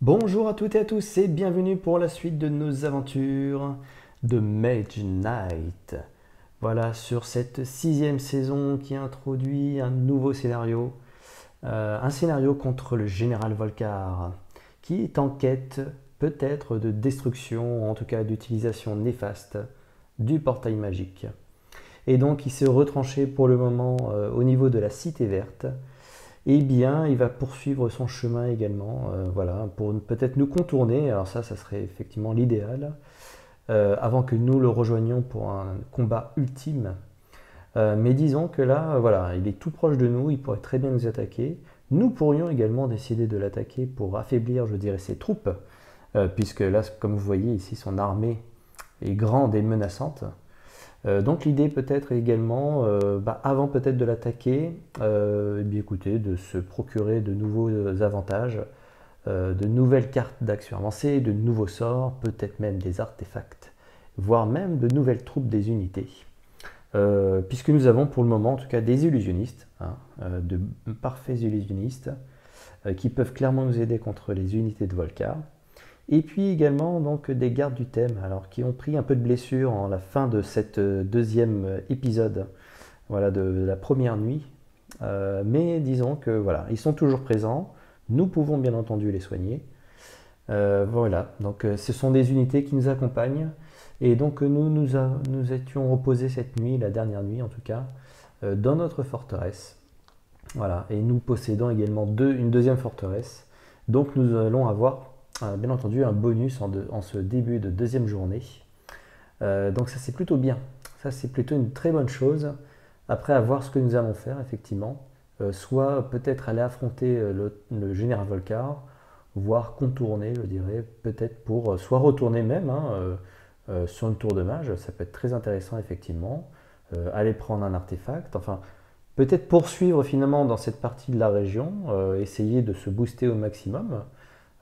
Bonjour à toutes et à tous et bienvenue pour la suite de nos aventures de Mage Knight. Voilà, sur cette 6e saison qui introduit un nouveau scénario, un scénario contre le général Volcar, qui est en quête peut-être de destruction, ou en tout cas d'utilisation néfaste du portail magique. Et donc il s'est retranché pour le moment au niveau de la Cité Verte. Eh bien, il va poursuivre son chemin également, voilà, pour peut-être nous contourner. Alors ça serait effectivement l'idéal, avant que nous le rejoignions pour un combat ultime. Mais disons que là, voilà, il est tout proche de nous, il pourrait très bien nous attaquer. Nous pourrions également décider de l'attaquer pour affaiblir, je dirais, ses troupes, puisque là, comme vous voyez ici, son armée est grande et menaçante. Donc l'idée peut-être également, avant peut-être de l'attaquer, écoutez, de se procurer de nouveaux avantages, de nouvelles cartes d'action avancée, de nouveaux sorts, peut-être même des artefacts, voire même de nouvelles troupes des unités. Puisque nous avons pour le moment en tout cas des illusionnistes, de parfaits illusionnistes, qui peuvent clairement nous aider contre les unités de Volcar. Et puis également donc des gardes du thème, alors qui ont pris un peu de blessure en la fin de cette deuxième épisode, voilà, de la première nuit. Mais disons que voilà, ils sont toujours présents. Nous pouvons bien entendu les soigner. Voilà, donc ce sont des unités qui nous accompagnent. Et donc nous étions reposés cette nuit, la dernière nuit en tout cas, dans notre forteresse. Voilà, et nous possédons également une deuxième forteresse. Donc nous allons avoir bien entendu un bonus en ce début de deuxième journée. Donc ça c'est plutôt bien. Ça c'est plutôt une très bonne chose. Après à voir ce que nous allons faire effectivement. Soit peut-être aller affronter le général Volcar, voire contourner, je dirais, peut-être pour soit retourner même sur une tour de mage. Ça peut être très intéressant effectivement. Aller prendre un artefact. Enfin, peut-être poursuivre finalement dans cette partie de la région. Essayer de se booster au maximum.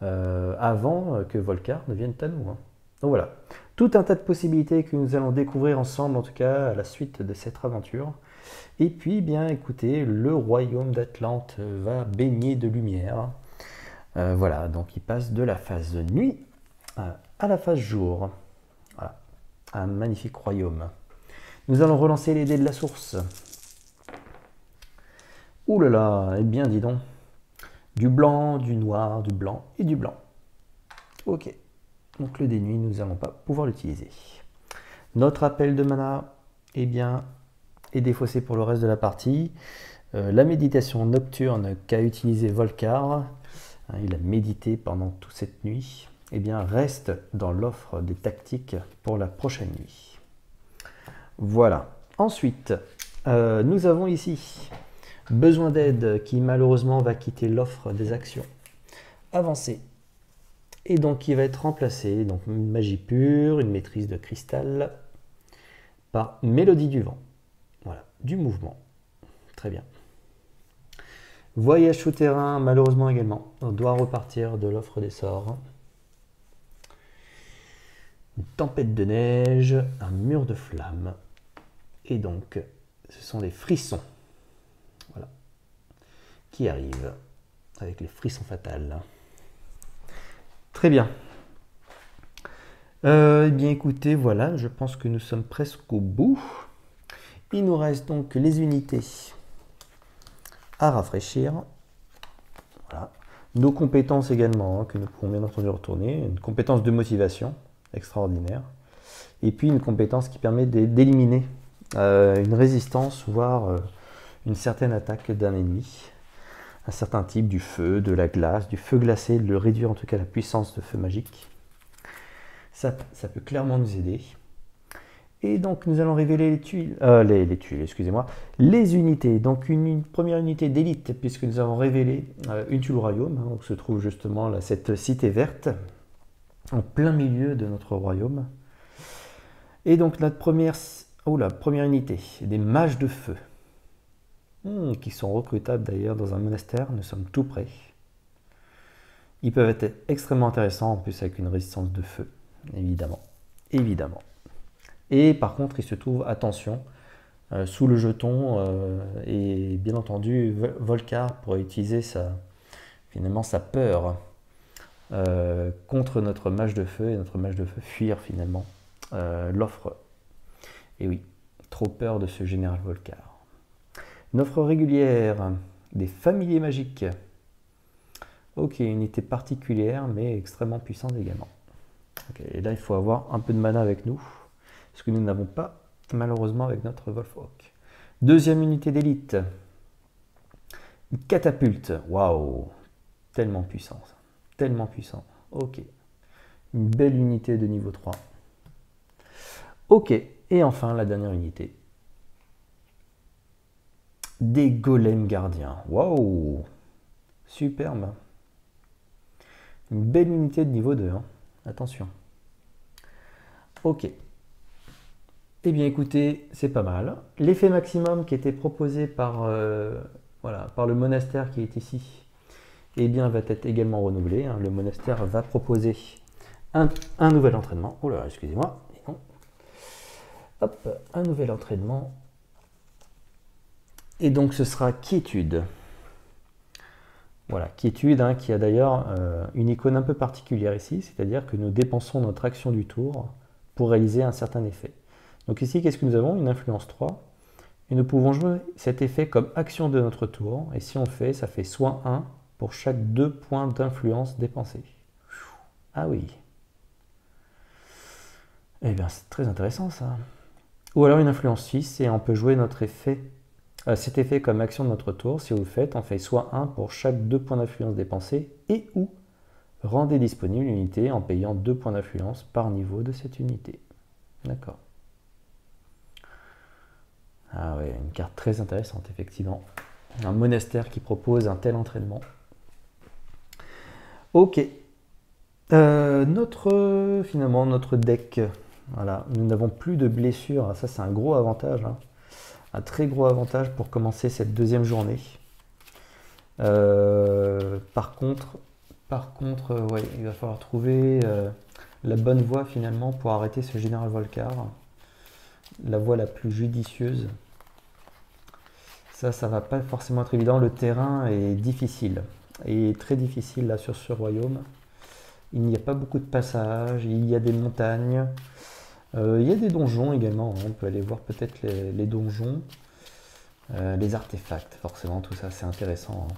Avant que Volcar ne vienne à nous. Donc voilà, tout un tas de possibilités que nous allons découvrir ensemble, en tout cas à la suite de cette aventure. Et puis, bien écoutez, le royaume d'Atlante va baigner de lumière. Voilà, donc il passe de la phase nuit à la phase jour. Voilà, un magnifique royaume. Nous allons relancer les dés de la source. Ouh là là, eh bien dis donc. Du blanc, du noir, du blanc et du blanc. Ok, donc le dé nuit, nous n'allons pas pouvoir l'utiliser. Notre appel de mana, eh bien, est défaussé pour le reste de la partie. La méditation nocturne qu'a utilisé Volcar, il a médité pendant toute cette nuit, eh bien, reste dans l'offre des tactiques pour la prochaine nuit. Voilà. Ensuite, nous avons ici besoin d'aide qui malheureusement va quitter l'offre des actions avancées et donc qui va être remplacé, donc une magie pure, une maîtrise de cristal par mélodie du vent, voilà, du mouvement, très bien. Voyage souterrain malheureusement également, on doit repartir de l'offre des sorts. Une tempête de neige, un mur de flammes et donc ce sont des frissons. Voilà, qui arrive avec les frissons fatals. Très bien. Eh bien écoutez, voilà, je pense que nous sommes presque au bout. Il nous reste donc les unités à rafraîchir. Voilà. Nos compétences également, que nous pourrons bien entendu retourner. Une compétence de motivation extraordinaire. Et puis une compétence qui permet d'éliminer une résistance, voire une certaine attaque d'un ennemi, un certain type, du feu, de la glace, du feu glacé, de réduire en tout cas la puissance de feu magique. Ça peut clairement nous aider. Et donc nous allons révéler les tuiles, excusez-moi, les unités. Donc une première unité d'élite, puisque nous avons révélé une tuile royaume, où se trouve justement là, cette cité verte, en plein milieu de notre royaume. Et donc notre première unité, des mages de feu. Qui sont recrutables d'ailleurs dans un monastère. Nous sommes tout prêts. Ils peuvent être extrêmement intéressants en plus avec une résistance de feu, évidemment. Évidemment. Et par contre, il se trouve, attention, sous le jeton, et bien entendu, Volcar pourrait utiliser finalement sa peur contre notre mage de feu, et notre mage de feu fuir finalement l'offre. Et oui, trop peur de ce général Volcar. Une offre régulière, des familiers magiques. Ok, unité particulière, mais extrêmement puissante également. Okay, et là, il faut avoir un peu de mana avec nous, ce que nous n'avons pas malheureusement avec notre Wolfhawk. Deuxième unité d'élite. Une catapulte. Waouh, tellement puissant. Tellement puissant. Ok. Une belle unité de niveau 3. Ok. Et enfin, la dernière unité. Des golems gardiens. Waouh. Superbe. Une belle unité de niveau 2. Hein. Attention. Ok. Eh bien écoutez, c'est pas mal. L'effet maximum qui était proposé par, par le monastère qui est ici, eh bien va être également renouvelé. Hein. Le monastère va proposer un nouvel entraînement. Oh là, excusez-moi. Hop, un nouvel entraînement. Et donc ce sera quiétude. Voilà, quiétude, hein, qui a d'ailleurs une icône un peu particulière ici, c'est-à-dire que nous dépensons notre action du tour pour réaliser un certain effet. Donc ici, qu'est-ce que nous avons? Une influence 3. Et nous pouvons jouer cet effet comme action de notre tour. Et si on le fait, ça fait soit 1 pour chaque 2 points d'influence dépensés. Ah oui. Eh bien, c'est très intéressant ça. Ou alors une influence 6 et on peut jouer notre effet, cet effet comme action de notre tour. Si vous le faites, on fait soit 1 pour chaque 2 points d'influence dépensés et ou rendez disponible une unité en payant 2 points d'influence par niveau de cette unité. D'accord. Ah ouais, une carte très intéressante, effectivement. Un monastère qui propose un tel entraînement. Ok. Finalement, notre deck. Voilà, nous n'avons plus de blessures. Ça, c'est un gros avantage. Hein. Un très gros avantage pour commencer cette deuxième journée. Par contre, ouais, il va falloir trouver la bonne voie finalement pour arrêter ce général Volcar. La voie la plus judicieuse. Ça va pas forcément être évident. Le terrain est difficile. Et très difficile là sur ce royaume. Il n'y a pas beaucoup de passages. Il y a des montagnes. Il y a des donjons également. On peut aller voir peut-être les donjons. Les artefacts, forcément, tout ça c'est intéressant. Hein.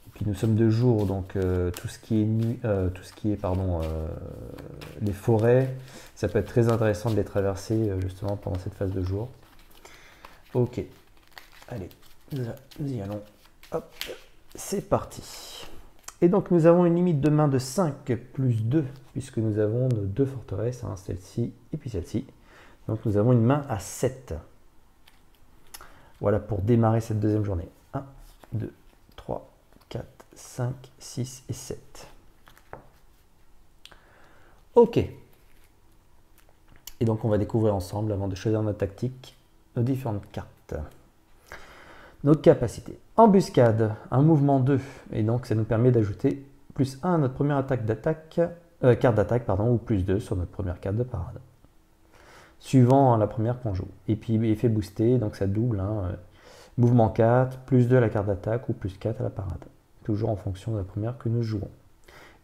Et puis nous sommes de jour, donc tout ce qui est nuit, les forêts, ça peut être très intéressant de les traverser justement pendant cette phase de jour. Ok. Allez, nous y allons. Hop, c'est parti. Et donc nous avons une limite de main de 5 plus 2, puisque nous avons nos deux forteresses, hein, celle-ci et puis celle-ci. Donc nous avons une main à 7. Voilà pour démarrer cette deuxième journée. 1, 2, 3, 4, 5, 6 et 7. Ok. Et donc on va découvrir ensemble, avant de choisir notre tactique, nos différentes cartes. Nos capacités. Embuscade, un mouvement 2, et donc ça nous permet d'ajouter plus 1 à notre première carte d'attaque, ou plus 2 sur notre première carte de parade. Suivant la première qu'on joue. Et puis effet boosté, donc ça double. Hein, mouvement 4, plus 2 à la carte d'attaque ou plus 4 à la parade. Toujours en fonction de la première que nous jouons.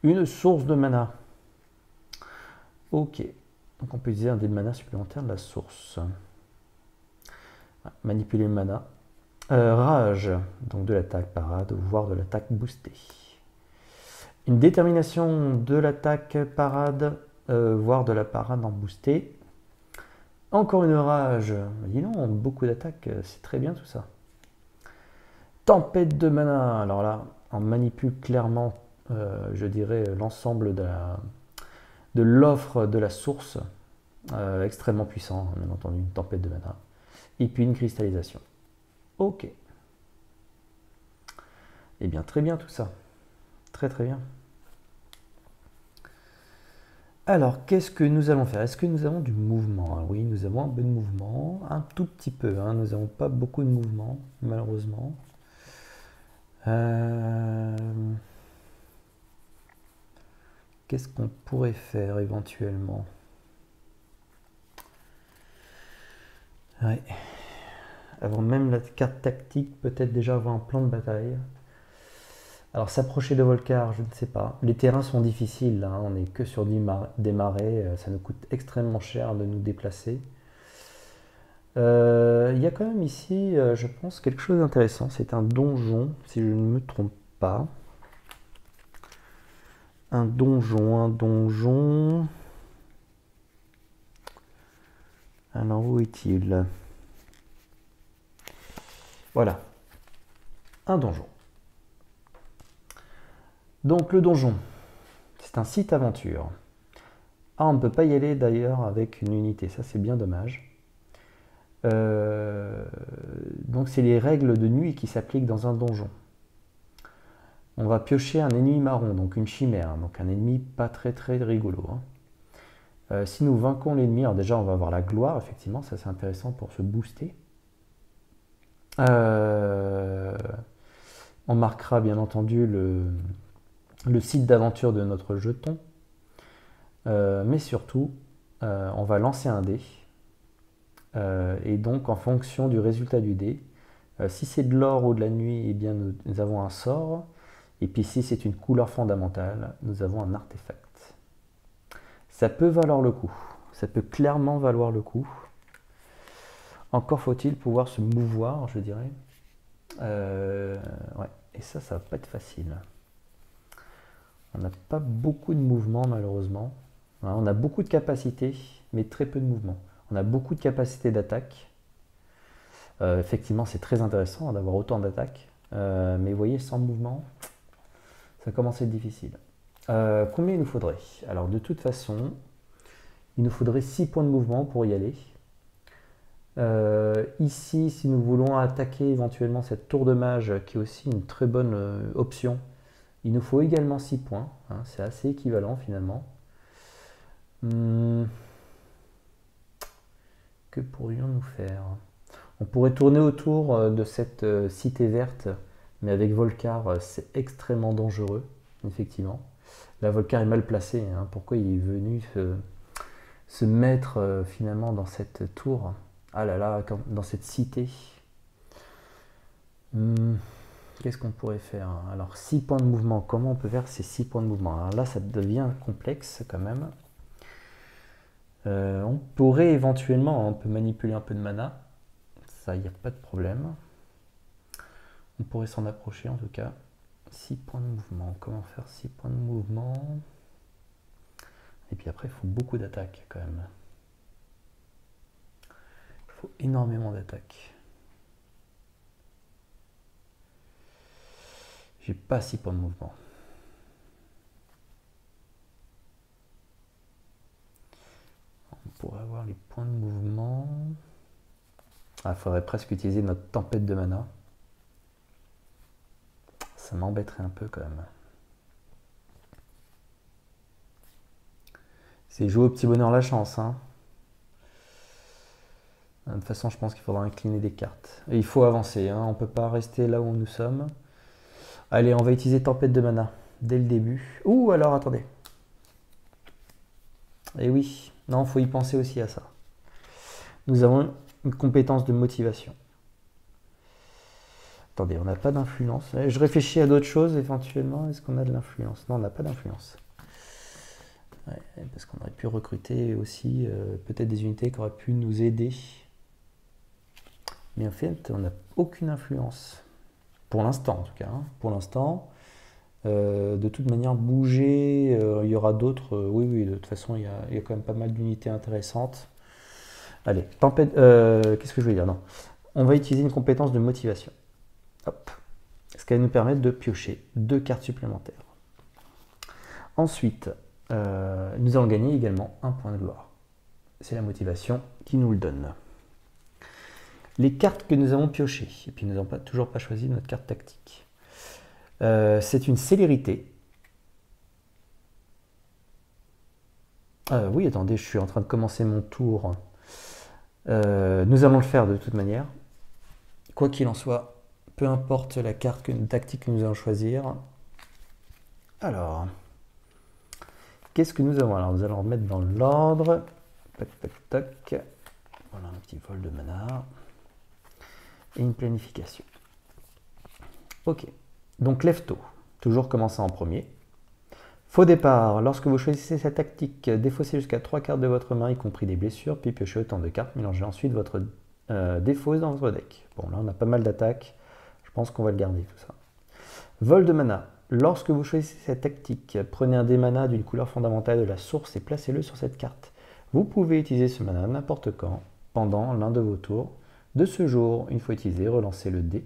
Une source de mana. Ok. Donc on peut utiliser un dé de mana supplémentaire de la source. Manipuler le mana. Rage, donc de l'attaque parade, voire de l'attaque boostée. Une détermination de l'attaque parade, voire de la parade en boosté. Encore une rage. Dis non, beaucoup d'attaques, c'est très bien tout ça. Tempête de mana. Alors là, on manipule clairement, je dirais, l'ensemble de l'offre de la source. Extrêmement puissant, bien entendu, une tempête de mana. Et puis une cristallisation. Ok. Eh bien, très bien tout ça. Très très bien. Alors, qu'est-ce que nous allons faire? Est-ce que nous avons du mouvement? Oui, nous avons un peu de mouvement, un tout petit peu, hein. Nous n'avons pas beaucoup de mouvement, malheureusement. Qu'est-ce qu'on pourrait faire éventuellement? Ouais. Avant même la carte tactique, peut-être déjà avoir un plan de bataille. Alors s'approcher de Volcar, je ne sais pas. Les terrains sont difficiles, là, hein. On n'est que sur des marais, ça nous coûte extrêmement cher de nous déplacer. Il y a quand même ici, je pense, quelque chose d'intéressant. C'est un donjon, si je ne me trompe pas. Un donjon. Alors où est-il? Voilà, un donjon. Donc le donjon, c'est un site aventure. Ah, on ne peut pas y aller d'ailleurs avec une unité, ça c'est bien dommage. Donc c'est les règles de nuit qui s'appliquent dans un donjon. On va piocher un ennemi marron, donc une chimère, donc un ennemi pas très rigolo, hein. Si nous vainquons l'ennemi, alors déjà on va avoir la gloire, effectivement, ça c'est intéressant pour se booster. On marquera bien entendu le site d'aventure de notre jeton, mais surtout on va lancer un dé, et donc en fonction du résultat du dé, si c'est de l'or ou de la nuit, eh bien nous avons un sort, et puis si c'est une couleur fondamentale, nous avons un artefact. Ça peut valoir le coup, ça peut clairement valoir le coup. Encore faut-il pouvoir se mouvoir, je dirais. Ouais. Et ça va pas être facile. On n'a pas beaucoup de mouvement malheureusement. On a beaucoup de capacité, mais très peu de mouvement. On a beaucoup de capacité d'attaque. Effectivement, c'est très intéressant d'avoir autant d'attaque. Mais vous voyez, sans mouvement, ça commence à être difficile. Combien il nous faudrait? Alors, de toute façon, il nous faudrait 6 points de mouvement pour y aller. Ici, si nous voulons attaquer éventuellement cette tour de mage, qui est aussi une très bonne option, il nous faut également 6 points, hein, c'est assez équivalent finalement. Que pourrions-nous faire? On pourrait tourner autour de cette cité verte, mais avec Volcar, c'est extrêmement dangereux, effectivement. Là, Volcar est mal placé, hein. Pourquoi il est venu se mettre finalement dans cette tour? Ah là là, dans cette cité. Qu'est-ce qu'on pourrait faire? Alors, 6 points de mouvement. Comment on peut faire ces 6 points de mouvement? Alors là, ça devient complexe quand même. On pourrait éventuellement, on peut manipuler un peu de mana. Ça, il n'y a pas de problème. On pourrait s'en approcher en tout cas. 6 points de mouvement. Comment faire 6 points de mouvement? Et puis après, il faut beaucoup d'attaque quand même. Il faut énormément d'attaque. J'ai pas 6 points de mouvement. On pourrait avoir les points de mouvement. Ah, il faudrait presque utiliser notre tempête de mana. Ça m'embêterait un peu quand même. C'est jouer au petit bonheur la chance, hein. De toute façon, je pense qu'il faudra incliner des cartes. Et il faut avancer, hein. On ne peut pas rester là où nous sommes. Allez, on va utiliser tempête de mana dès le début. Ouh, alors attendez. Eh oui, non, il faut y penser aussi à ça. Nous avons une compétence de motivation. Attendez, on n'a pas d'influence. Je réfléchis à d'autres choses éventuellement. Est-ce qu'on a de l'influence? Non, on n'a pas d'influence. Ouais, parce qu'on aurait pu recruter aussi peut-être des unités qui auraient pu nous aider. Mais en fait, on n'a aucune influence. Pour l'instant, en tout cas. Hein. Pour l'instant, de toute manière, bouger, il y aura d'autres. Oui, de toute façon, il y a quand même pas mal d'unités intéressantes. Allez, tempête. Qu'est-ce que je veux dire? Non. On va utiliser une compétence de motivation. Hop. Ce qui va nous permettre de piocher 2 cartes supplémentaires. Ensuite, nous allons gagner également un point de gloire. C'est la motivation qui nous le donne. Les cartes que nous avons piochées, et puis nous n'avons toujours pas choisi notre carte tactique. C'est une célérité. Oui, attendez, je suis en train de commencer mon tour. Nous allons le faire de toute manière. Quoi qu'il en soit, peu importe la carte tactique que nous allons choisir. Alors, qu'est-ce que nous avons? Alors, nous allons remettre dans l'ordre. Tac, tac, tac. Voilà un petit vol de mana. Et une planification. Ok. Donc, lève tôt. Toujours commencer en premier. Faux départ. Lorsque vous choisissez cette tactique, défaussez jusqu'à 3 cartes de votre main, y compris des blessures, puis piochez autant de cartes. Mélangez ensuite votre défausse dans votre deck. Bon, là, on a pas mal d'attaques. Je pense qu'on va le garder, tout ça. Vol de mana. Lorsque vous choisissez cette tactique, prenez un dé mana d'une couleur fondamentale de la source et placez-le sur cette carte. Vous pouvez utiliser ce mana n'importe quand, pendant l'un de vos tours. De ce jour, une fois utilisé, relancez le dé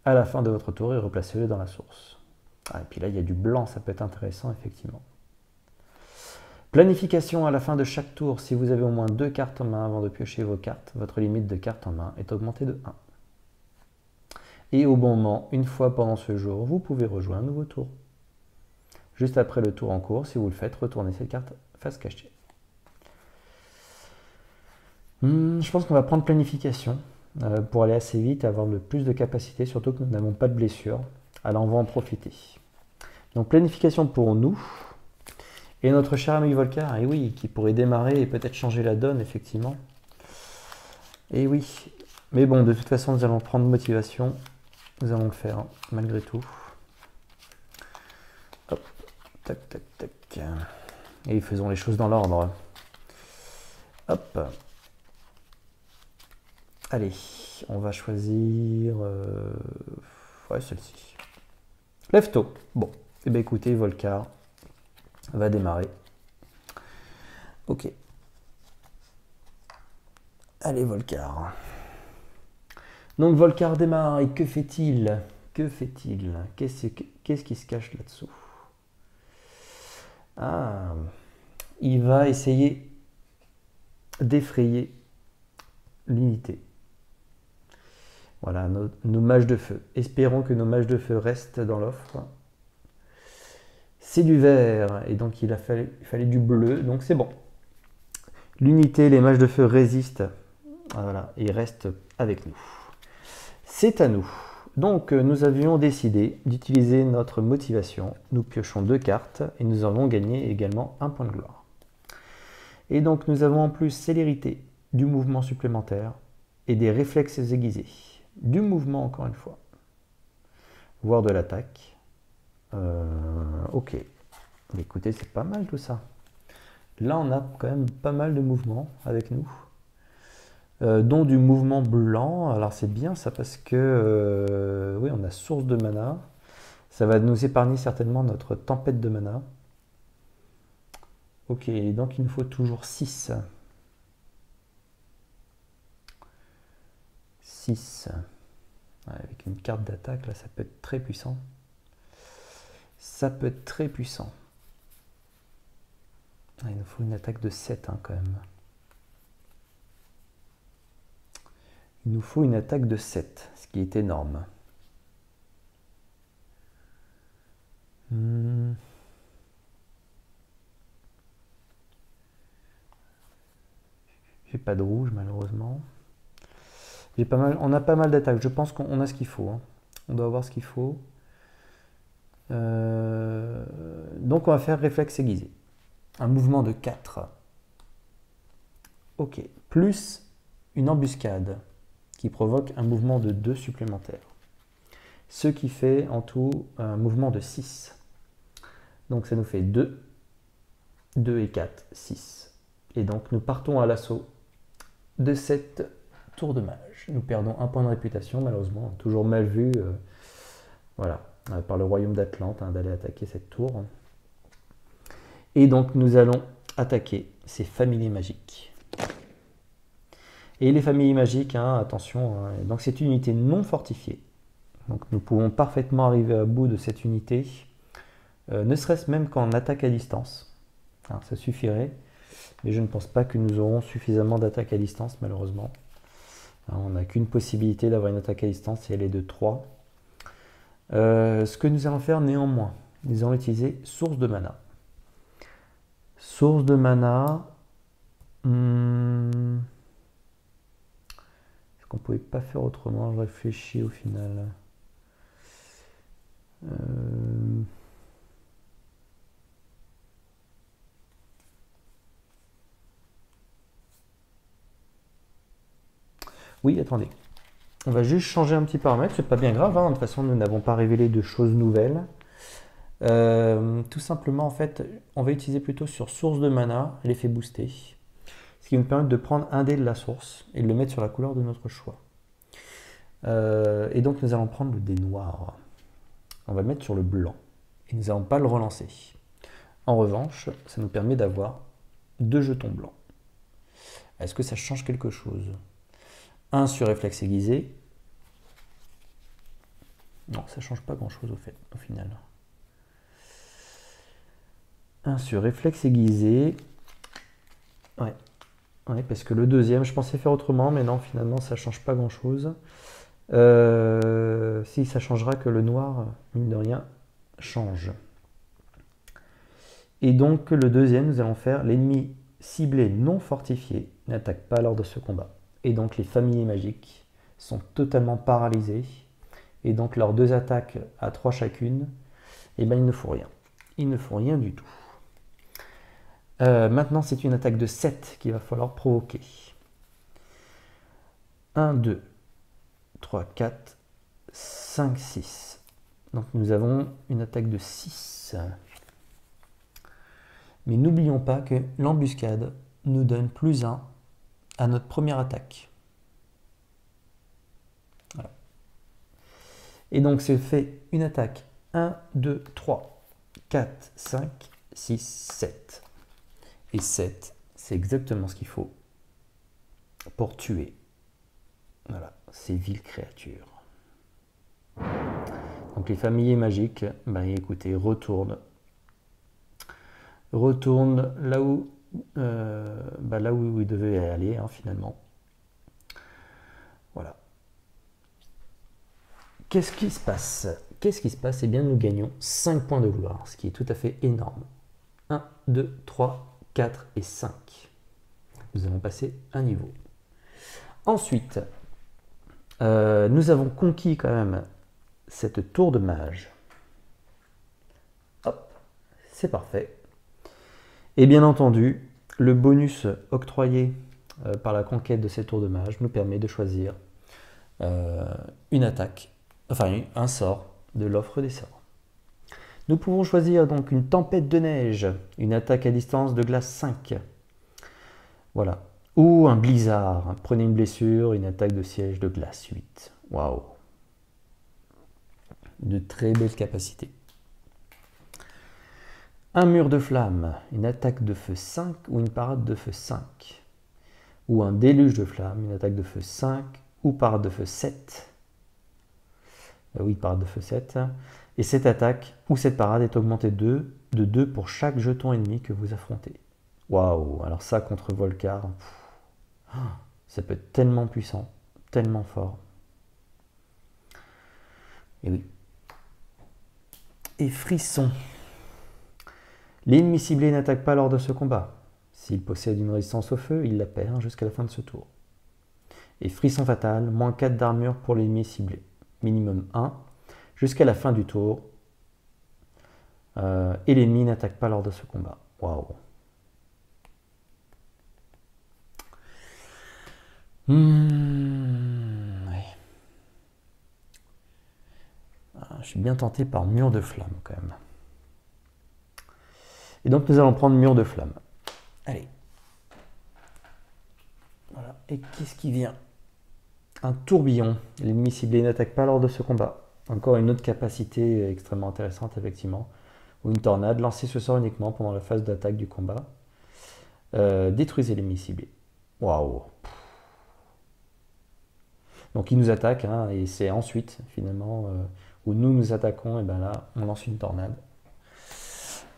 à la fin de votre tour et replacez-le dans la source. Ah, et puis là, il y a du blanc, ça peut être intéressant, effectivement. Planification à la fin de chaque tour. Si vous avez au moins 2 cartes en main avant de piocher vos cartes, votre limite de cartes en main est augmentée de 1. Et au bon moment, une fois pendant ce jour, vous pouvez rejouer un nouveau tour. Juste après le tour en cours, si vous le faites, retournez cette carte face cachée. Je pense qu'on va prendre planification pour aller assez vite et avoir le plus de capacité, surtout que nous n'avons pas de blessure. Alors on va en profiter. Donc planification pour nous. Et notre cher ami Volcar, et oui, qui pourrait démarrer et peut-être changer la donne, effectivement. Et oui. Mais bon, de toute façon, nous allons prendre motivation. Nous allons le faire, hein, malgré tout. Hop, tac, tac, tac. Et faisons les choses dans l'ordre. Hop. Allez, on va choisir... ouais, celle-ci. Lève tôt. Bon, eh bien écoutez, Volcar va démarrer. Ok. Allez, Volcar. Donc Volcar démarre, et que fait-il? Que fait-il? Qu'est-ce qui se cache là-dessous? Ah, il va essayer d'effrayer l'unité. Voilà, nos mages de feu. Espérons que nos mages de feu restent dans l'offre. C'est du vert, et donc il fallait du bleu, donc c'est bon. L'unité, les mages de feu résistent. Voilà, ils restent avec nous. C'est à nous. Donc nous avions décidé d'utiliser notre motivation. Nous piochons 2 cartes et nous allons gagner également 1 point de gloire. Et donc nous avons en plus célérité, du mouvement supplémentaire et des réflexes aiguisés. Du mouvement encore une fois. Voire de l'attaque. Ok. Écoutez, c'est pas mal tout ça. Là on a quand même pas mal de mouvements avec nous. Dont du mouvement blanc. Alors c'est bien ça parce que oui, on a source de mana. Ça va nous épargner certainement notre tempête de mana. Ok, donc il nous faut toujours 6. 6. Ouais, avec une carte d'attaque, là ça peut être très puissant. Ça peut être très puissant. Il nous faut une attaque de 7 hein, quand même. Il nous faut une attaque de 7, ce qui est énorme. J'ai pas de rouge malheureusement. On a pas mal d'attaques. Je pense qu'on a ce qu'il faut. Hein. On doit avoir ce qu'il faut. Donc on va faire réflexe aiguisé. Un mouvement de 4. Ok. Plus une embuscade qui provoque un mouvement de 2 supplémentaires. Ce qui fait en tout un mouvement de 6. Donc ça nous fait 2, 2 et 4, 6. Et donc nous partons à l'assaut de cette tour de mage. Nous perdons 1 point de réputation, malheureusement, toujours mal vu voilà, par le royaume d'Atlante hein, d'aller attaquer cette tour. Et donc nous allons attaquer ces familles magiques. Et les familles magiques, hein, attention, hein, donc c'est une unité non fortifiée. Donc nous pouvons parfaitement arriver à bout de cette unité, ne serait-ce même qu'en attaque à distance. Hein, ça suffirait, mais je ne pense pas que nous aurons suffisamment d'attaque à distance, malheureusement. Hein, on n'a qu'une possibilité d'avoir une attaque à distance, et elle est de 3. Ce que nous allons faire néanmoins, nous allons utiliser source de mana. Source de mana. Est-ce qu'on pouvait pas faire autrement? Je réfléchis au final. Oui, attendez. On va juste changer un petit paramètre, c'est pas bien grave, hein. De toute façon, nous n'avons pas révélé de choses nouvelles. Tout simplement, en fait, on va utiliser plutôt sur source de mana, l'effet boosté. Ce qui va nous permettre de prendre un dé de la source et de le mettre sur la couleur de notre choix. Et donc, nous allons prendre le dé noir. On va le mettre sur le blanc. Et nous n'allons pas le relancer. En revanche, ça nous permet d'avoir 2 jetons blancs. Est-ce que ça change quelque chose? Un sur réflexe aiguisé. Non, ça ne change pas grand-chose au final. Un sur réflexe aiguisé. Ouais. Ouais, parce que le deuxième, je pensais faire autrement, mais non, finalement, ça ne change pas grand-chose. Si, ça changera que le noir, mine de rien, change. Et donc, le deuxième, nous allons faire l'ennemi ciblé non fortifié n'attaque pas lors de ce combat. Et donc, les familles magiques sont totalement paralysées. Et donc, leurs 2 attaques à 3 chacune, eh ben, ils ne font rien. Ils ne font rien du tout. Maintenant, c'est une attaque de 7 qu'il va falloir provoquer. 1, 2, 3, 4, 5, 6. Donc, nous avons une attaque de 6. Mais n'oublions pas que l'embuscade nous donne +1 à notre première attaque. Voilà. Et donc, c'est fait une attaque 1, 2, 3, 4, 5, 6, 7. Et 7, c'est exactement ce qu'il faut pour tuer, voilà, ces viles créatures. Donc les familiers magiques, ben écoutez, retournent là où, là où ils devaient aller, hein, finalement. Voilà. Qu'est-ce qui se passe? Qu'est-ce qui se passe? Eh bien, nous gagnons 5 points de gloire, ce qui est tout à fait énorme. 1, 2, 3, 4 et 5. Nous allons passer un niveau. Ensuite, nous avons conquis quand même cette tour de mage. Hop, c'est parfait. Et bien entendu, le bonus octroyé par la conquête de cette tour de mage nous permet de choisir une attaque, enfin un sort de l'offre des sorts. Nous pouvons choisir donc une tempête de neige, une attaque à distance de glace 5. Voilà. Ou un blizzard. Prenez une blessure, une attaque de siège de glace 8. Waouh. De très belles capacités. Un mur de flamme, une attaque de feu 5 ou une parade de feu 5. Ou un déluge de flamme, une attaque de feu 5 ou parade de feu 7. Oui, parade de feu 7. Et cette attaque ou cette parade est augmentée de 2 pour chaque jeton ennemi que vous affrontez. Waouh, alors ça contre Volcar, ça peut être tellement puissant, tellement fort. Et oui. Et frisson. L'ennemi ciblé n'attaque pas lors de ce combat. S'il possède une résistance au feu, il la perd jusqu'à la fin de ce tour. Et frisson fatal, moins 4 d'armure pour l'ennemi ciblé. Minimum 1, jusqu'à la fin du tour. Et l'ennemi n'attaque pas lors de ce combat. Waouh. Ouais. Je suis bien tenté par mur de flamme quand même. Et donc nous allons prendre mur de flamme. Allez. Voilà. Et qu'est-ce qui vient? Un tourbillon. L'ennemi ciblé n'attaque pas lors de ce combat. Encore une autre capacité extrêmement intéressante, effectivement. Ou une tornade. Lancez ce sort uniquement pendant la phase d'attaque du combat. Détruisez l'ennemi ciblé. Waouh. Donc il nous attaque, hein, et c'est ensuite, finalement, où nous nous attaquons, et bien là, on lance une tornade.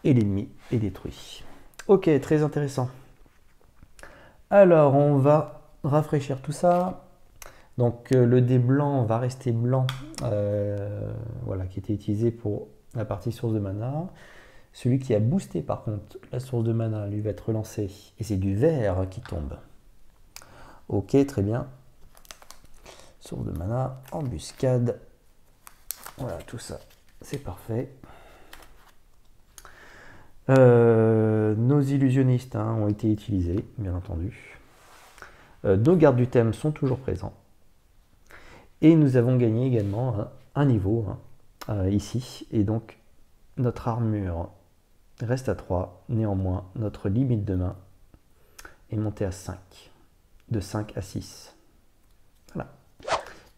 Et l'ennemi est détruit. Ok, très intéressant. Alors, on va rafraîchir tout ça. Donc le dé blanc va rester blanc, voilà, qui était utilisé pour la partie source de mana. Celui qui a boosté par contre la source de mana, lui va être relancé. Et c'est du vert qui tombe. Ok, très bien. Source de mana, embuscade. Voilà, tout ça, c'est parfait. Nos illusionnistes ont été utilisés, bien entendu. Nos gardes du thème sont toujours présents. Et nous avons gagné également un niveau ici. Et donc, notre armure reste à 3. Néanmoins, notre limite de main est montée à 5. De 5 à 6. Voilà.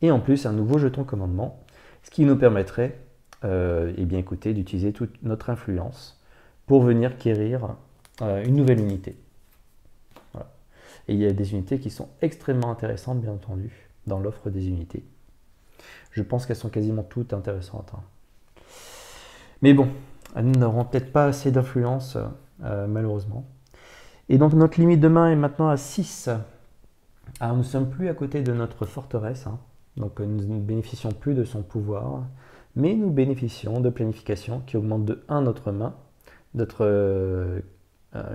Et en plus, un nouveau jeton commandement, ce qui nous permettrait eh bien, écoutez, d'utiliser toute notre influence pour venir quérir une nouvelle unité. Voilà. Et il y a des unités qui sont extrêmement intéressantes, bien entendu, dans l'offre des unités. Je pense qu'elles sont quasiment toutes intéressantes. Mais bon, elles n'auront peut-être pas assez d'influence, malheureusement. Et donc notre limite de main est maintenant à 6. Alors nous ne sommes plus à côté de notre forteresse, donc nous ne bénéficions plus de son pouvoir, mais nous bénéficions de planification qui augmente de 1 notre main, notre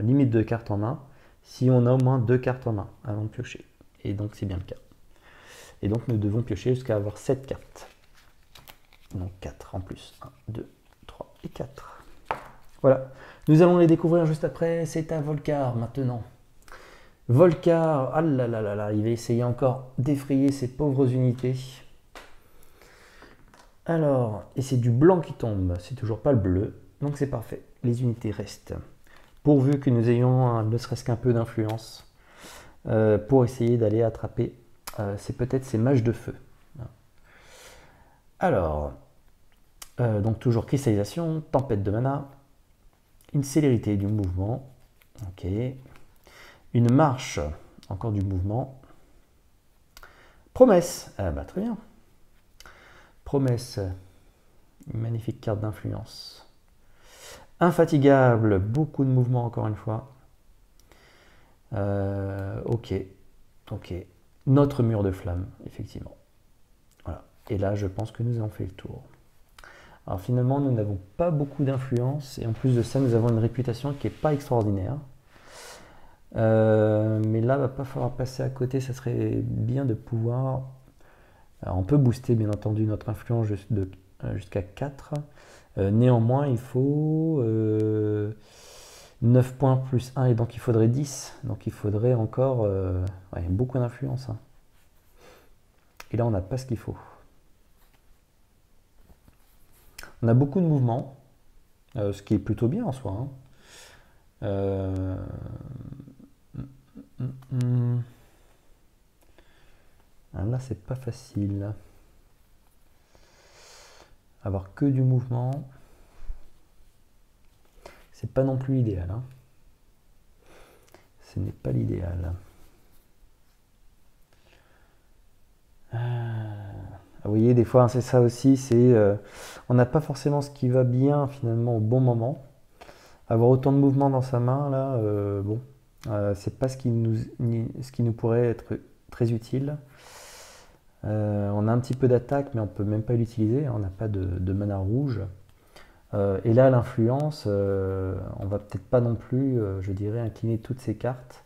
limite de cartes en main, si on a au moins 2 cartes en main avant de piocher. Et donc c'est bien le cas. Et donc nous devons piocher jusqu'à avoir 7 cartes. Donc 4 en plus. 1, 2, 3 et 4. Voilà. Nous allons les découvrir juste après. C'est à Volcar maintenant. Volcar, ah là là là là, il va essayer encore d'effrayer ces pauvres unités. Alors, et c'est du blanc qui tombe, c'est toujours pas le bleu, donc c'est parfait. Les unités restent. Pourvu que nous ayons ne serait-ce qu'un peu d'influence pour essayer d'aller attraper c'est peut-être ces mages de feu. Alors, donc toujours cristallisation, tempête de mana, une célérité du mouvement, ok, une marche, encore du mouvement, promesse, très bien, promesse, une magnifique carte d'influence, infatigable, beaucoup de mouvement encore une fois, ok, notre mur de flamme, effectivement. Voilà. Et là, je pense que nous avons fait le tour. Alors finalement, nous n'avons pas beaucoup d'influence. Et en plus de ça, nous avons une réputation qui n'est pas extraordinaire. Mais là, il va pas falloir passer à côté. Ça serait bien de pouvoir... Alors, on peut booster, bien entendu, notre influence jusqu'à 4. Néanmoins, il faut 9 points plus 1. Et donc, il faudrait 10. Donc, il faudrait encore beaucoup d'influence. Et là, on n'a pas ce qu'il faut. On a beaucoup de mouvements, ce qui est plutôt bien en soi. Là, c'est pas facile. Avoir que du mouvement, c'est pas non plus l'idéal. Ce n'est pas l'idéal. Vous voyez, des fois, c'est ça aussi, c'est on n'a pas forcément ce qui va bien finalement au bon moment. Avoir autant de mouvements dans sa main, là, c'est pas ce qui nous pourrait être très utile. On a un petit peu d'attaque, mais on peut même pas l'utiliser, on n'a pas de mana rouge. Et là, l'influence, on va peut-être pas non plus, je dirais, incliner toutes ces cartes.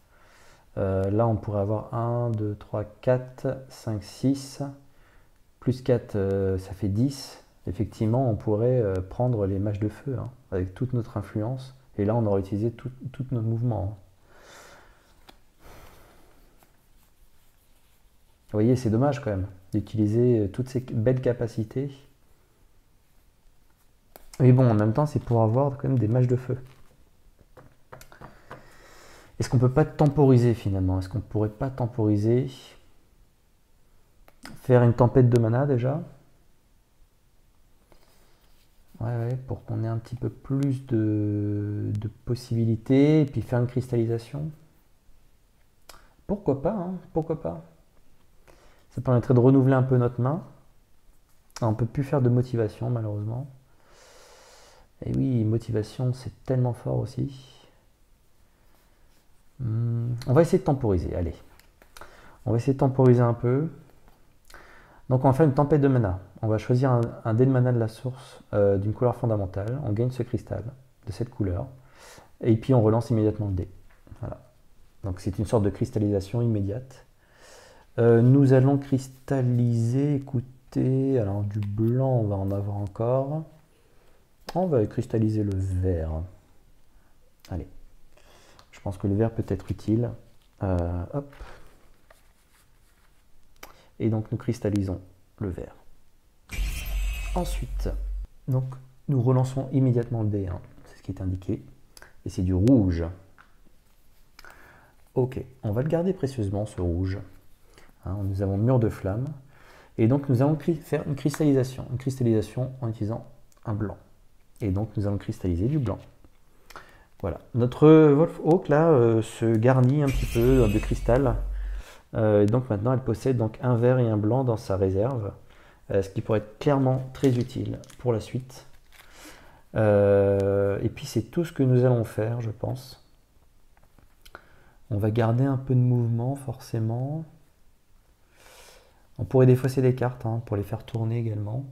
Là, on pourrait avoir 1, 2, 3, 4, 5, 6... Plus 4, ça fait 10. Effectivement, on pourrait prendre les mages de feu avec toute notre influence. Et là, on aurait utilisé tous nos mouvements. Vous voyez, c'est dommage quand même d'utiliser toutes ces belles capacités. Mais bon, en même temps, c'est pour avoir quand même des mages de feu. Est-ce qu'on peut pas temporiser finalement? Est-ce qu'on pourrait pas temporiser? Faire une tempête de mana déjà. Ouais, pour qu'on ait un petit peu plus de possibilités. Et puis faire une cristallisation. Pourquoi pas, pourquoi pas. Ça permettrait de renouveler un peu notre main. Alors, on peut plus faire de motivation malheureusement. Et oui, motivation c'est tellement fort aussi. On va essayer de temporiser, allez. On va essayer de temporiser un peu. Donc on va faire une tempête de mana. On va choisir un dé de mana de la source d'une couleur fondamentale. On gagne ce cristal. de cette couleur. Et puis on relance immédiatement le dé. Voilà. Donc c'est une sorte de cristallisation immédiate. Nous allons cristalliser, écoutez, alors du blanc on va en avoir encore. On va cristalliser le vert. Allez, je pense que le vert peut être utile. Hop. Et donc nous cristallisons le vert. Ensuite, donc, nous relançons immédiatement le dé, hein. C'est ce qui est indiqué. Et c'est du rouge. Ok, on va le garder précieusement, ce rouge. Hein, nous avons mur de flamme. Et donc nous allons faire une cristallisation en utilisant un blanc. Et donc nous allons cristalliser du blanc. Voilà, notre Wolf Oak là se garnit un petit peu de cristal. Et donc maintenant elle possède donc un vert et un blanc dans sa réserve. Ce qui pourrait être clairement très utile pour la suite. Et puis c'est tout ce que nous allons faire, je pense. On va garder un peu de mouvement, forcément. On pourrait défausser des cartes hein, pour les faire tourner également.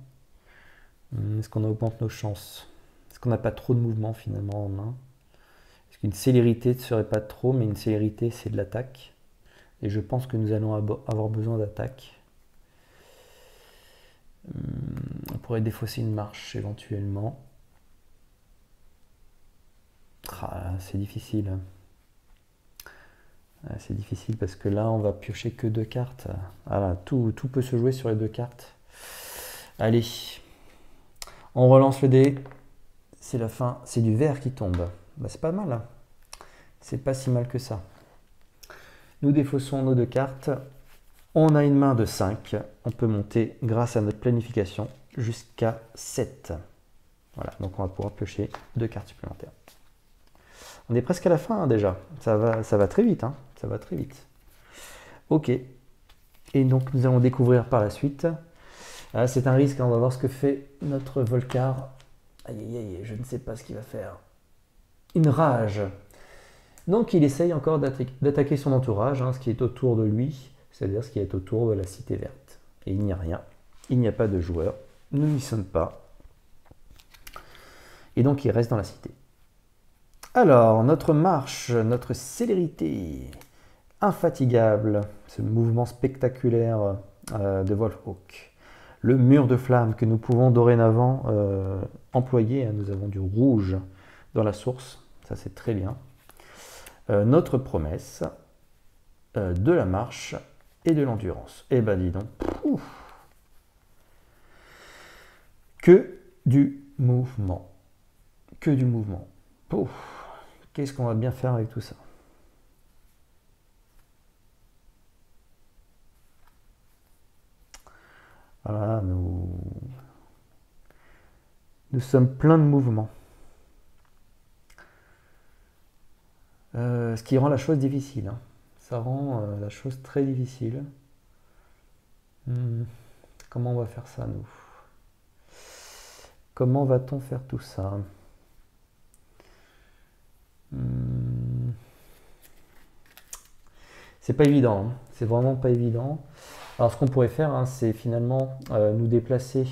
Est-ce qu'on augmente nos chances? Est-ce qu'on n'a pas trop de mouvement finalement en main? Est-ce qu'une célérité ne serait pas trop, mais une célérité c'est de l'attaque. Et je pense que nous allons avoir besoin d'attaque. On pourrait défausser une marche éventuellement. Ah, c'est difficile. C'est difficile parce que là on va piocher que 2 cartes. Voilà, tout peut se jouer sur les 2 cartes. Allez, on relance le dé. C'est la fin. C'est du vert qui tombe. Bah, c'est pas mal. Hein. C'est pas si mal que ça. Nous défaussons nos 2 cartes. On a une main de 5. On peut monter grâce à notre planification jusqu'à 7. Voilà, donc on va pouvoir piocher 2 cartes supplémentaires. On est presque à la fin hein, déjà. Ça va très vite. Hein. Ça va très vite. Ok. Et donc nous allons découvrir par la suite. C'est un risque. Hein. On va voir ce que fait notre Volcar. Aïe aïe aïe, je ne sais pas ce qu'il va faire. Une rage. Donc il essaye encore d'attaquer son entourage, hein, ce qui est autour de lui, c'est-à-dire ce qui est autour de la cité verte. Et il n'y a rien. Il n'y a pas de joueur. Nous n'y sommes pas. Et donc il reste dans la cité. Alors, notre marche, notre célérité, infatigable, ce mouvement spectaculaire de Wolf Oak. Le mur de flamme que nous pouvons dorénavant employer. Nous avons du rouge dans la source, ça c'est très bien. Notre promesse de la marche et de l'endurance. Eh ben dis donc, que du mouvement. Que du mouvement. Qu'est-ce qu'on va bien faire avec tout ça? Voilà, nous sommes pleins de mouvements. Ce qui rend la chose difficile. Hein. Ça rend la chose très difficile. Comment on va faire ça, nous? Comment va-t-on faire tout ça? C'est pas évident, hein. C'est vraiment pas évident. Alors ce qu'on pourrait faire, hein, c'est finalement nous déplacer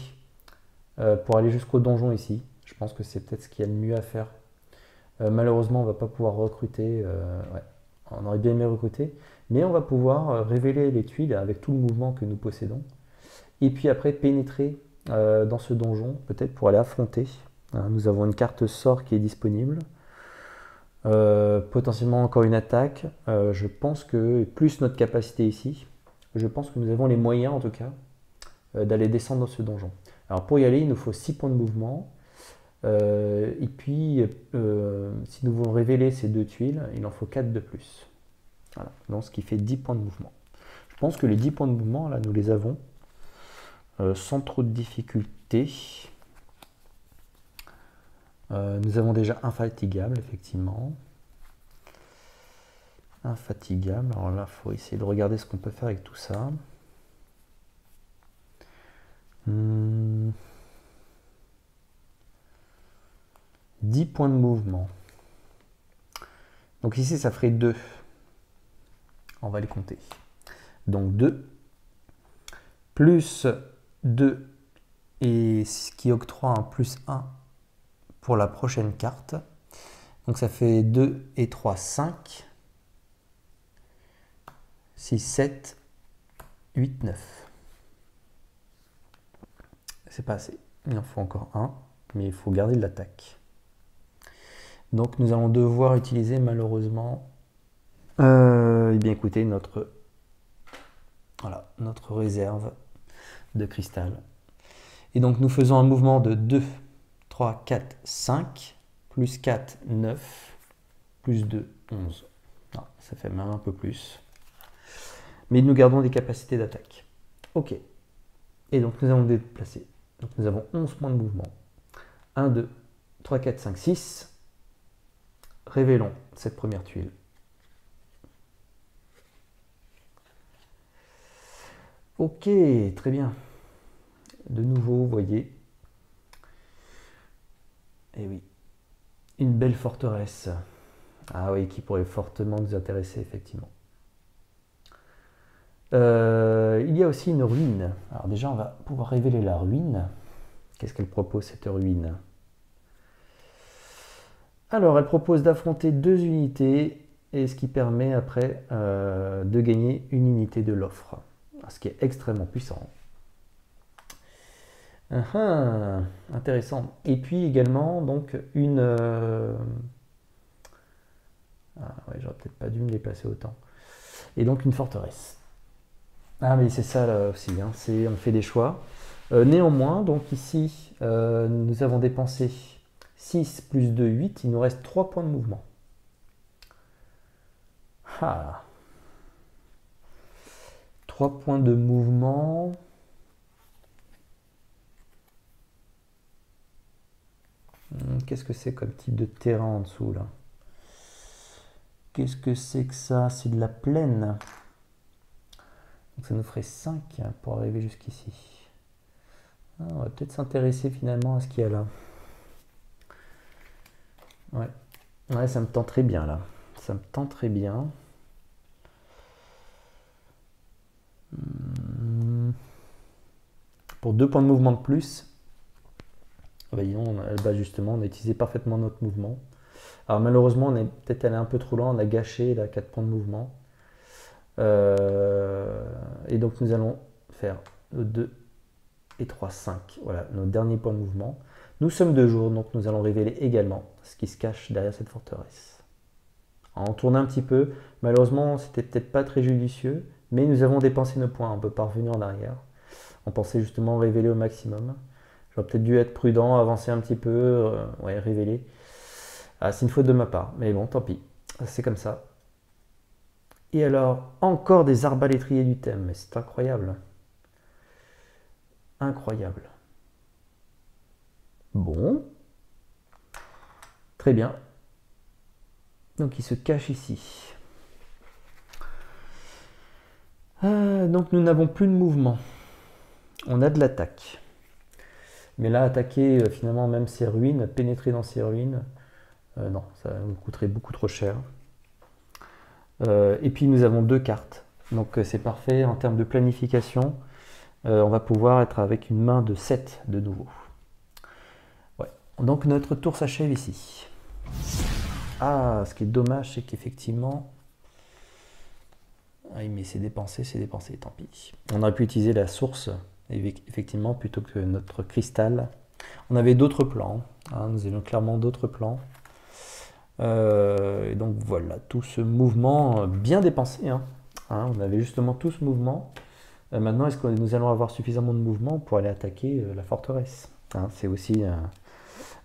pour aller jusqu'au donjon ici. Je pense que c'est peut-être ce qu'il y a de mieux à faire. Malheureusement, on va pas pouvoir recruter. Ouais. On aurait bien aimé recruter, mais on va pouvoir révéler les tuiles avec tout le mouvement que nous possédons. Et puis après pénétrer dans ce donjon, peut-être pour aller affronter. Hein, nous avons une carte sort qui est disponible. Potentiellement encore une attaque. Je pense que, plus notre capacité ici, je pense que nous avons les moyens en tout cas d'aller descendre dans ce donjon. Alors pour y aller, il nous faut 6 points de mouvement. Et puis, si nous voulons révéler ces 2 tuiles, il en faut 4 de plus. Voilà, donc ce qui fait 10 points de mouvement. Je pense que les 10 points de mouvement, là, nous les avons sans trop de difficulté. Nous avons déjà infatigable, effectivement. Infatigable. Alors là, il faut essayer de regarder ce qu'on peut faire avec tout ça. 10 points de mouvement. Donc ici, ça ferait 2. On va les compter. Donc 2, plus 2, et ce qui octroie un plus 1 pour la prochaine carte. Donc ça fait 2 et 3, 5. 6, 7, 8, 9. C'est pas assez. Il en faut encore un, mais il faut garder de l'attaque. Donc nous allons devoir utiliser malheureusement eh bien écoutez, notre réserve de cristal. Et donc nous faisons un mouvement de 2, 3, 4, 5, plus 4, 9, plus 2, 11. Non, ça fait même un peu plus. Mais nous gardons des capacités d'attaque. Ok. Et donc nous allons déplacer. Donc nous avons 11 points de mouvement. 1, 2, 3, 4, 5, 6. Révélons cette première tuile. Ok, très bien. De nouveau, vous voyez. Eh oui. Une belle forteresse. Ah oui, qui pourrait fortement nous intéresser, effectivement. Il y a aussi une ruine. Alors déjà, on va pouvoir révéler la ruine. Qu'est-ce qu'elle propose, cette ruine? Alors, elle propose d'affronter 2 unités, et ce qui permet après de gagner une unité de l'offre. Ce qui est extrêmement puissant. Intéressant. Et puis également, donc, une... Ah ouais, j'aurais peut-être pas dû me déplacer autant. Et donc, une forteresse. Ah mais c'est ça là aussi, hein, on fait des choix. Néanmoins, donc ici, nous avons dépensé 6 plus 2, 8, il nous reste 3 points de mouvement. Ah. 3 points de mouvement. Qu'est-ce que c'est comme type de terrain en dessous là? Qu'est-ce que c'est que ça? C'est de la plaine. Donc ça nous ferait 5 pour arriver jusqu'ici. On va peut-être s'intéresser finalement à ce qu'il y a là. Ouais, ça me tente très bien là. Ça me tente très bien. Pour 2 points de mouvement de plus, voyons, justement, on a utilisé parfaitement notre mouvement. Alors malheureusement, on est peut-être allé un peu trop loin, on a gâché là 4 points de mouvement. Et donc nous allons faire 2 et 3, 5. Voilà, nos derniers points de mouvement. Nous sommes de jour, donc nous allons révéler également ce qui se cache derrière cette forteresse. On tourne un petit peu. Malheureusement, c'était peut-être pas très judicieux, mais nous avons dépensé nos points. On peut pas revenir en arrière. On pensait justement révéler au maximum. J'aurais peut-être dû être prudent, avancer un petit peu, révéler. Ah, c'est une faute de ma part, mais bon, tant pis. C'est comme ça. Et alors, encore des arbalétriers du thème, mais c'est incroyable. Incroyable. Bon. Très bien. Donc il se cache ici. Donc nous n'avons plus de mouvement. On a de l'attaque. Mais là, attaquer finalement même ces ruines, pénétrer dans ces ruines, non, ça nous coûterait beaucoup trop cher. Et puis nous avons 2 cartes. Donc c'est parfait en termes de planification. On va pouvoir être avec une main de 7 de nouveau. Ouais. Donc notre tour s'achève ici. Ah, ce qui est dommage, c'est qu'effectivement... Ah, mais c'est dépensé, tant pis. On aurait pu utiliser la source, effectivement, plutôt que notre cristal. On avait d'autres plans, hein, nous avions clairement d'autres plans. Et donc voilà, tout ce mouvement bien dépensé. Hein. On avait justement tout ce mouvement. Maintenant, est-ce que nous allons avoir suffisamment de mouvement pour aller attaquer la forteresse? C'est aussi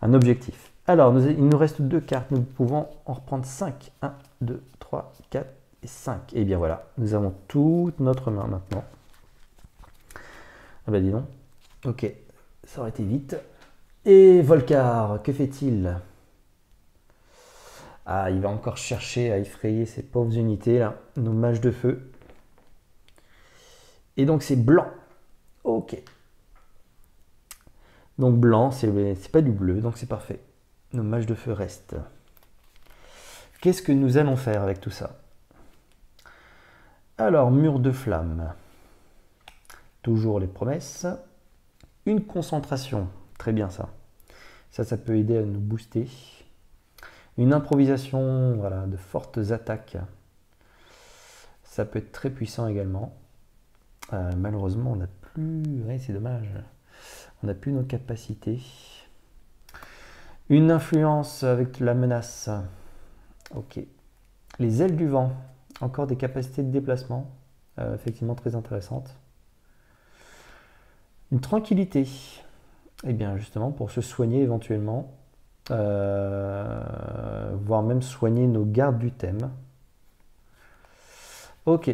un objectif. Alors, il nous reste 2 cartes. Nous pouvons en reprendre 5. 1, 2, 3, 4 et 5. Et bien voilà, nous avons toute notre main maintenant. Ah bah dis donc. Ok, ça aurait été vite. Et Volcar, que fait-il? Ah, il va encore chercher à effrayer ces pauvres unités là, nos mages de feu. Et donc c'est blanc. Ok. Donc blanc, c'est pas du bleu, donc c'est parfait. Nos mages de feu restent. Qu'est-ce que nous allons faire avec tout ça? Alors, mur de flamme. Toujours les promesses. Une concentration. Très bien ça. Ça peut aider à nous booster. Une improvisation, voilà, de fortes attaques. Ça peut être très puissant également. Malheureusement, on n'a plus... Ouais, c'est dommage. On n'a plus nos capacités. Une influence avec la menace. Ok. Les ailes du vent. Encore des capacités de déplacement. Effectivement très intéressantes. Une tranquillité. Eh bien justement pour se soigner éventuellement. Voire même soigner nos gardes du thème. Ok.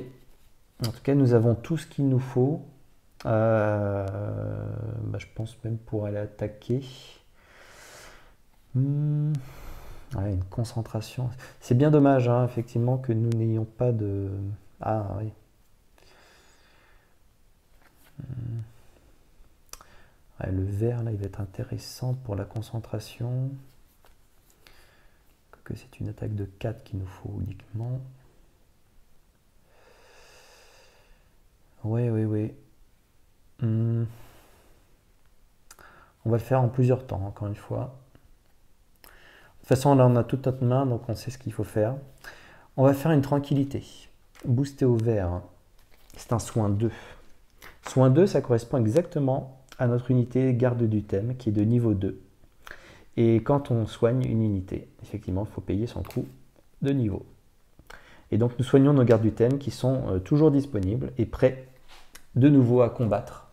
En tout cas, nous avons tout ce qu'il nous faut. Je pense même pour aller attaquer. Ouais, une concentration. C'est bien dommage, hein, effectivement, que nous n'ayons pas de... Ah oui. Ouais, le vert, là, il va être intéressant pour la concentration. Que c'est une attaque de 4 qu'il nous faut uniquement. Oui, oui, oui. On va le faire en plusieurs temps, encore une fois. De toute façon, là, on a toute notre main, donc on sait ce qu'il faut faire. On va faire une tranquillité. Booster au vert, c'est un soin 2. Soin 2, ça correspond exactement à notre unité garde du thème, qui est de niveau 2. Et quand on soigne une unité, effectivement, il faut payer son coût de niveau. Et donc, nous soignons nos gardes du thème qui sont toujours disponibles et prêts de nouveau à combattre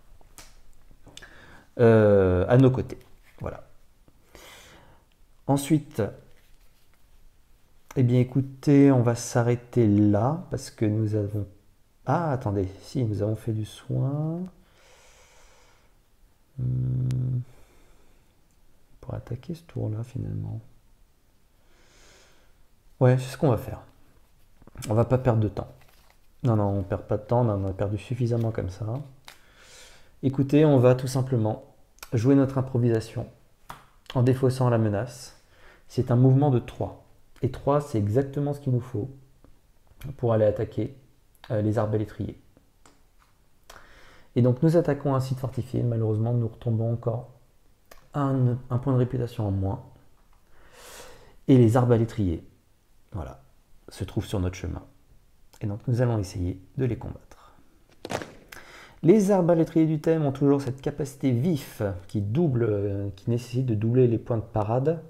à nos côtés. Voilà. Ensuite, eh bien écoutez, on va s'arrêter là parce que nous avons... Ah, attendez, si, nous avons fait du soin. Pour attaquer ce tour-là, finalement. Ouais, c'est ce qu'on va faire. On va pas perdre de temps. Non, non, on perd pas de temps, on a perdu suffisamment comme ça. Écoutez, on va tout simplement jouer notre improvisation en défaussant la menace. C'est un mouvement de 3. Et 3, c'est exactement ce qu'il nous faut pour aller attaquer les arbalétriers. Et donc nous attaquons un site fortifié. Malheureusement, nous retombons encore un point de réputation en moins. Et les arbalétriers, voilà, se trouvent sur notre chemin. Et donc nous allons essayer de les combattre. Les arbalétriers du thème ont toujours cette capacité vif qui nécessite de doubler les points de parade.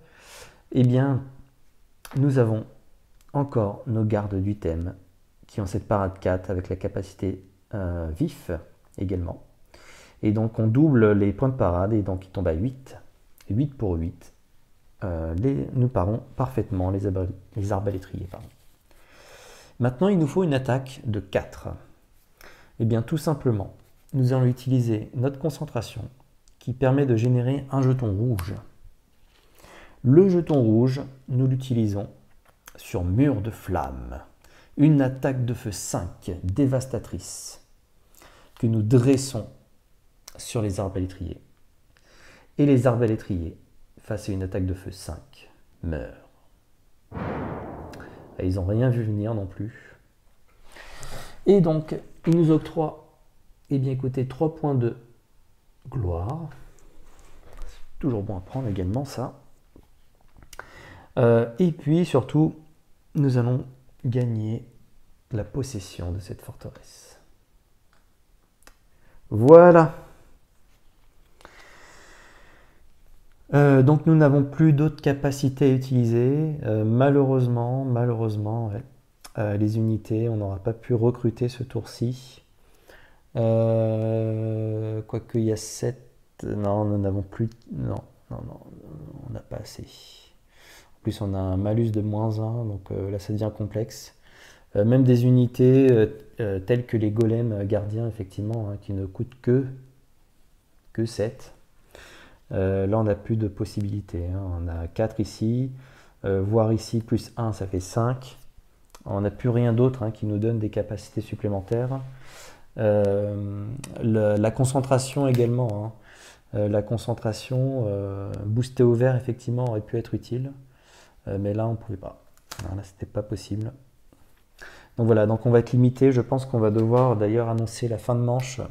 Eh bien, nous avons encore nos gardes du thème qui ont cette parade 4 avec la capacité vif également. Et donc on double les points de parade et donc ils tombent à 8. 8 pour 8. Nous parons parfaitement les arbalétriers. Pardon. Maintenant, il nous faut une attaque de 4. Eh bien, tout simplement, nous allons utiliser notre concentration qui permet de générer un jeton rouge. Le jeton rouge, nous l'utilisons sur mur de flamme. Une attaque de feu 5 dévastatrice que nous dressons sur les arbalétriers. Et les arbalétriers, face à une attaque de feu 5, meurent. Et ils n'ont rien vu venir non plus. Et donc, ils nous octroient, eh bien écoutez, 3 points de gloire. C'est toujours bon à prendre également ça. Et puis surtout, nous allons gagner la possession de cette forteresse. Voilà. Donc nous n'avons plus d'autres capacités à utiliser. Malheureusement, ouais. Les unités, on n'aura pas pu recruter ce tour-ci. Quoique il y a 7... Non, nous n'avons plus... Non, on n'a pas assez. En plus, on a un malus de -1, donc là, ça devient complexe. Même des unités telles que les golems gardiens, effectivement, hein, qui ne coûtent que 7. Là, on n'a plus de possibilités. Hein. On a 4 ici, voire ici, plus 1, ça fait 5. On n'a plus rien d'autre hein, qui nous donne des capacités supplémentaires. La concentration également. Hein. La concentration boostée au vert, effectivement, aurait pu être utile. Mais là, on ne pouvait pas. Alors là, c'était pas possible. Donc voilà, donc on va être limité. Je pense qu'on va devoir d'ailleurs annoncer la fin de manche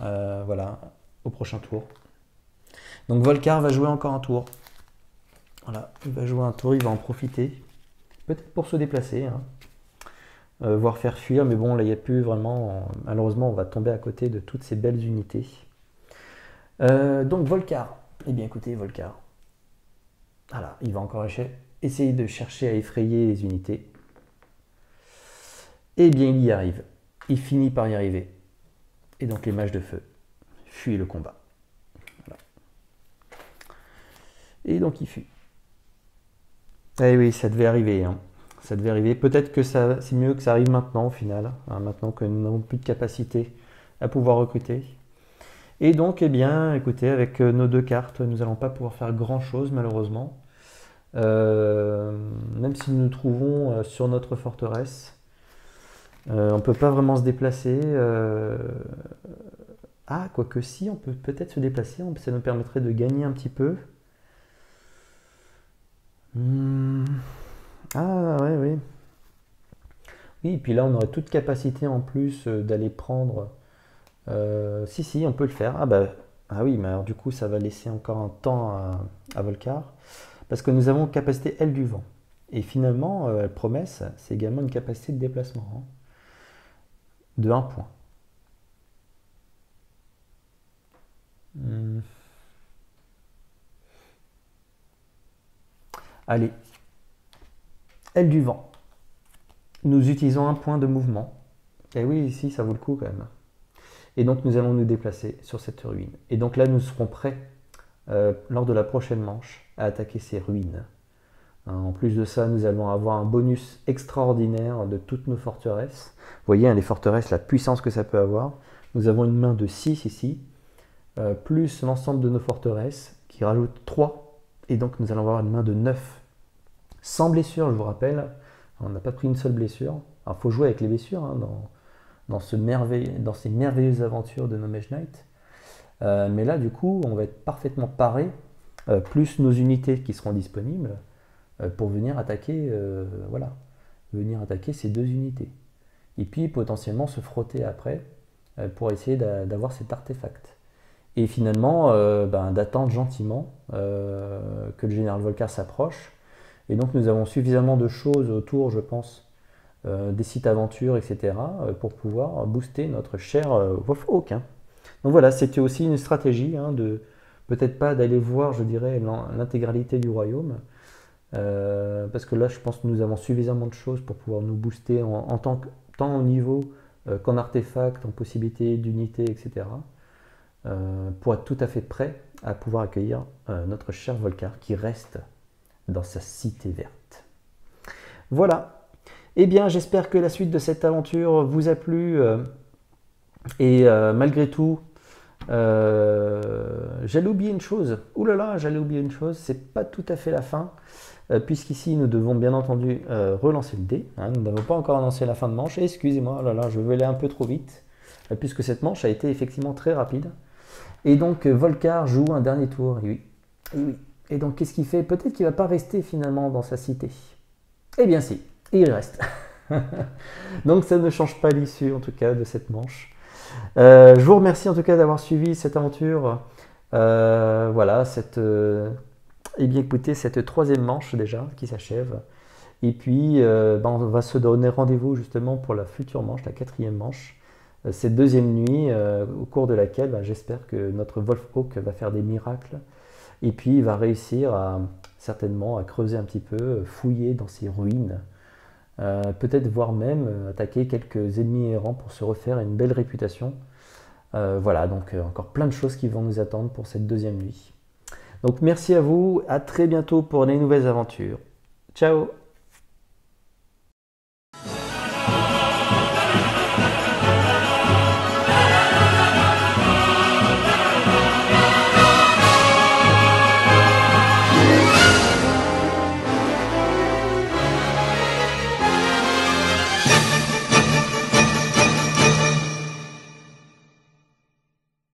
voilà, au prochain tour. Donc Volcar va jouer encore un tour. Voilà, il va jouer un tour, il va en profiter. Peut-être pour se déplacer, hein. Voire faire fuir, mais bon, là, il n'y a plus vraiment... Malheureusement, on va tomber à côté de toutes ces belles unités. Donc, Volcar. Eh bien, écoutez, Volcar. Voilà, il va encore essayer de chercher à effrayer les unités. Eh bien, il y arrive. Il finit par y arriver. Et donc, les mages de feu fuient le combat. Voilà. Et donc, il fuit. Eh oui, ça devait arriver, hein. Ça devait arriver. Peut-être que c'est mieux que ça arrive maintenant, au final, hein, maintenant que nous n'avons plus de capacité à pouvoir recruter. Et donc, eh bien, écoutez, avec nos 2 cartes, nous n'allons pas pouvoir faire grand-chose, malheureusement. Même si nous nous trouvons sur notre forteresse, on ne peut pas vraiment se déplacer. Ah, quoique si, on peut peut-être se déplacer, ça nous permettrait de gagner un petit peu. Ah, ouais, oui. Oui, et puis là, on aurait toute capacité en plus d'aller prendre... si, on peut le faire. Ah oui, mais alors du coup, ça va laisser encore un temps à Volcar. Parce que nous avons capacité aile du vent. Et finalement, promesse, c'est également une capacité de déplacement, hein, de 1 point. Allez, aile du vent. Nous utilisons 1 point de mouvement. Et oui, ici, ça vaut le coup quand même. Et donc, nous allons nous déplacer sur cette ruine. Et donc là, nous serons prêts, lors de la prochaine manche, à attaquer ces ruines. En plus de ça, nous allons avoir un bonus extraordinaire de toutes nos forteresses. Vous voyez, hein, les forteresses, la puissance que ça peut avoir. Nous avons une main de 6 ici, plus l'ensemble de nos forteresses, qui rajoute 3. Et donc, nous allons avoir une main de 9. Sans blessure, je vous rappelle. On n'a pas pris une seule blessure. Alors, il faut jouer avec les blessures, hein, dans ces merveilleuses aventures de No Mage Knight. Mais là, du coup, on va être parfaitement paré, plus nos unités qui seront disponibles, pour venir attaquer, venir attaquer ces 2 unités. Et puis potentiellement se frotter après pour essayer d'avoir cet artefact. Et finalement, d'attendre gentiment que le général Volcar s'approche. Et donc nous avons suffisamment de choses autour, je pense, des sites aventures, etc., pour pouvoir booster notre cher Wolfhawk, hein. Donc voilà, c'était aussi une stratégie, hein, de peut-être pas d'aller voir, je dirais, l'intégralité du royaume, parce que là, je pense que nous avons suffisamment de choses pour pouvoir nous booster tant au niveau qu'en artefact, en possibilité d'unité, etc., pour être tout à fait prêt à pouvoir accueillir notre cher Volcar qui reste dans sa cité verte. Voilà. Eh bien, j'espère que la suite de cette aventure vous a plu. Et malgré tout, j'allais oublier une chose. Ouh là là, j'allais oublier une chose. C'est pas tout à fait la fin. Puisqu'ici, nous devons bien entendu relancer le dé, hein. Nous n'avons pas encore annoncé la fin de manche. Excusez-moi, oh là là, je vais aller un peu trop vite. Puisque cette manche a été effectivement très rapide. Et donc, Volcar joue un dernier tour. Et oui. Et oui. Et donc, qu'est-ce qu'il fait? Peut-être qu'il ne va pas rester finalement dans sa cité. Eh bien si, il reste. Donc ça ne change pas l'issue en tout cas de cette manche. Je vous remercie en tout cas d'avoir suivi cette aventure. Voilà, eh bien écoutez, cette 3e manche déjà qui s'achève. Et puis on va se donner rendez-vous justement pour la future manche, la 4e manche. Cette 2e nuit au cours de laquelle j'espère que notre Wolfhawk va faire des miracles. Et puis il va réussir certainement à creuser un petit peu, fouiller dans ces ruines. Peut-être voire même attaquer quelques ennemis errants pour se refaire une belle réputation. Voilà, donc encore plein de choses qui vont nous attendre pour cette 2e nuit. Donc merci à vous, à très bientôt pour les nouvelles aventures. Ciao!